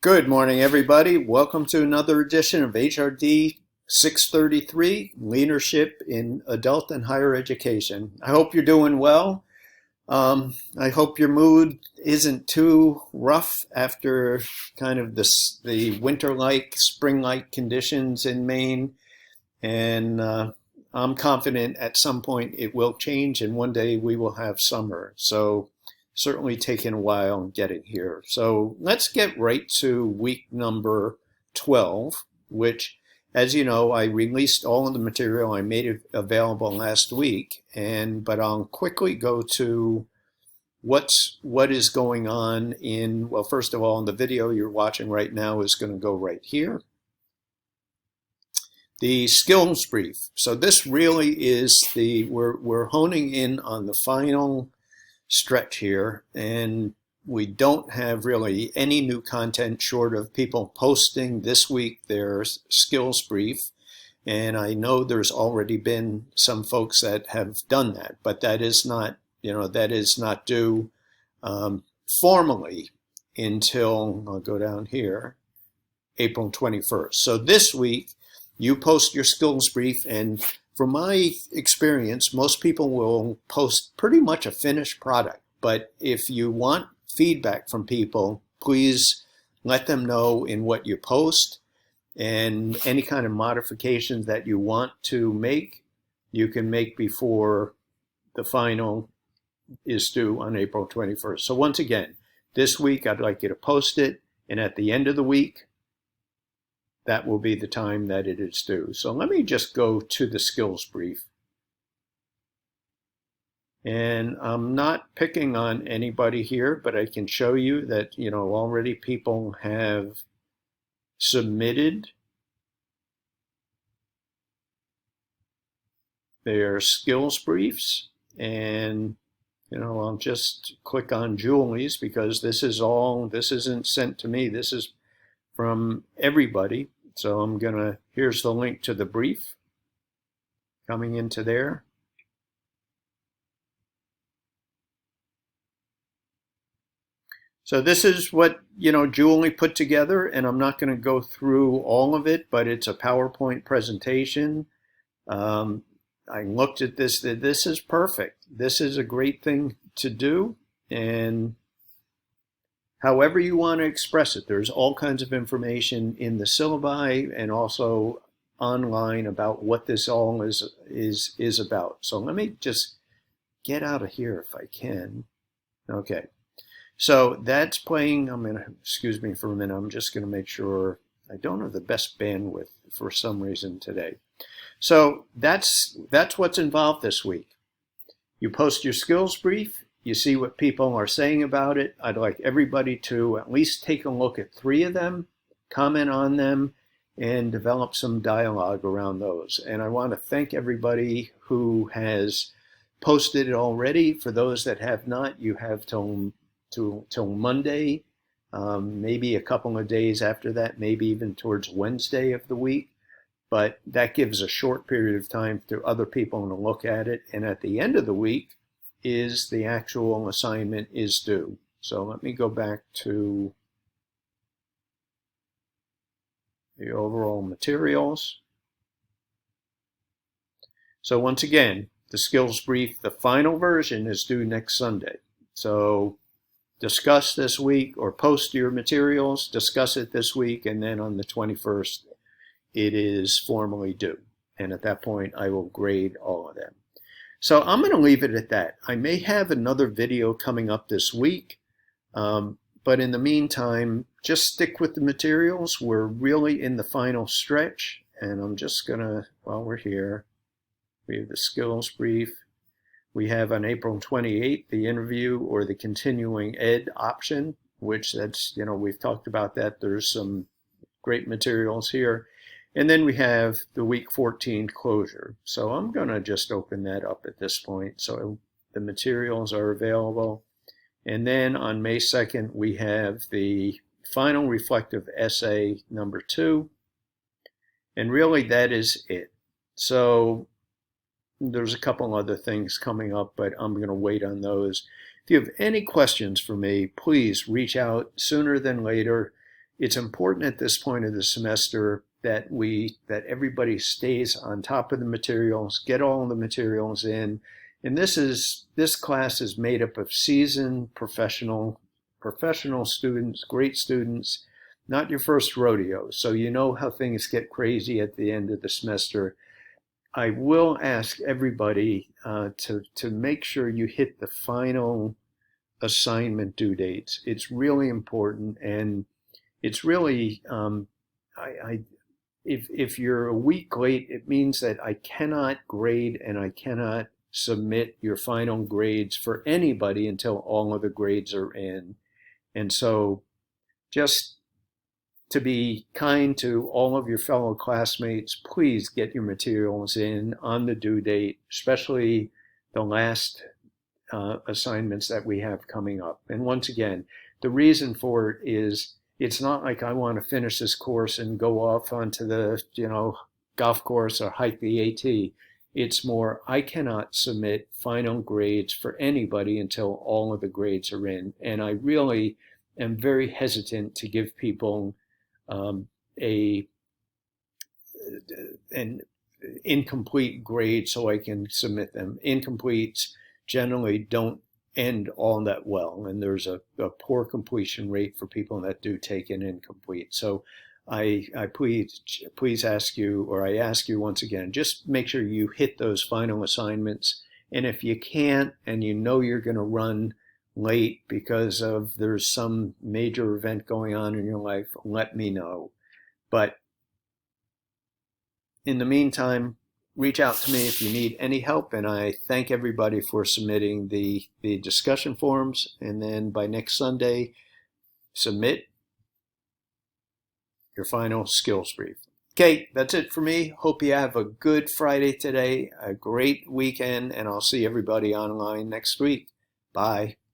Good morning, everybody. Welcome to another edition of HRD633, Leadership in Adult and Higher Education. I hope you're doing well. I hope your mood isn't too rough after kind of the winter-like, spring-like conditions in Maine. And I'm confident at some point it will change and one day we will have summer. So certainly taking a while getting here. So let's get right to week number 12, which, as you know, I released all of the material I made it available last week, but I'll quickly go to what is going on in, well, first of all, the video you're watching right now is going to go right here. The skills brief. So this really is we're honing in on the final stretch here, and we don't have really any new content short of people posting this week their skills brief, and I know there's already been some folks that have done that, but that is not due formally until, I'll go down here, April 21st. So this week you post your skills brief, and from my experience, most people will post pretty much a finished product. But if you want feedback from people, please let them know in what you post, and any kind of modifications that you want to make, you can make before the final is due on April 21st. So once again, this week I'd like you to post it, and at the end of the week, that will be the time that it is due. So let me just go to the skills brief. And I'm not picking on anybody here, but I can show you that, already people have submitted their skills briefs. And, I'll just click on Julie's because this isn't sent to me. This is from everybody. So here's the link to the brief coming into there. So this is what, Julie put together, and I'm not going to go through all of it, but it's a PowerPoint presentation. I looked at this, this is perfect. This is a great thing to do, and however you want to express it, there's all kinds of information in the syllabi and also online about what this all is about. So let me just get out of here if I can. Okay, so that's playing. Excuse me for a minute. I'm just going to make sure I don't have the best bandwidth for some reason today. So that's what's involved this week. You post your skills brief. You see what people are saying about it. I'd like everybody to at least take a look at 3 of them, comment on them, and develop some dialogue around those. And I want to thank everybody who has posted it already. For those that have not, you have till Monday, maybe a couple of days after that, maybe even towards Wednesday of the week. But that gives a short period of time for other people to look at it. And at the end of the week, is the actual assignment is due. So let me go back to the overall materials. So once again, the skills brief, the final version is due next Sunday. So discuss this week or post your materials, discuss it this week, and then on the 21st, it is formally due. And at that point, I will grade all of them. So I'm going to leave it at that. I may have another video coming up this week, but in the meantime, just stick with the materials. We're really in the final stretch, and I'm just going to, while we're here, we have the skills brief. We have on April 28th, the interview or the continuing ed option, which that's, we've talked about that. There's some great materials here. And then we have the week 14 closure. So I'm going to just open that up at this point. So the materials are available. And then on May 2nd, we have the final reflective essay number 2. And really that is it. So there's a couple other things coming up, but I'm going to wait on those. If you have any questions for me, please reach out sooner than later. it's important at this point of the semester that everybody stays on top of the materials, get all the materials in. And this class is made up of seasoned professional students, great students, not your first rodeo. So you know how things get crazy at the end of the semester. I will ask everybody to make sure you hit the final assignment due dates. It's really important, and it's really if you're a week late, it means that I cannot grade and I cannot submit your final grades for anybody until all of the grades are in. And so, just to be kind to all of your fellow classmates, please get your materials in on the due date, especially the last assignments that we have coming up. And once again, the reason for it is it's not like I want to finish this course and go off onto the golf course or hike the AT. It's more, I cannot submit final grades for anybody until all of the grades are in. And I really am very hesitant to give people an incomplete grade so I can submit them. Incompletes generally don't end all that well, and there's a poor completion rate for people that do take an incomplete. So I please ask you, or I ask you once again, just make sure you hit those final assignments. And if you can't, and you know you're going to run late because there's some major event going on in your life, let me know. But in the meantime, reach out to me if you need any help, and I thank everybody for submitting the discussion forums. And then by next Sunday, submit your final skills brief. Okay, that's it for me. Hope you have a good Friday today, a great weekend, and I'll see everybody online next week. Bye.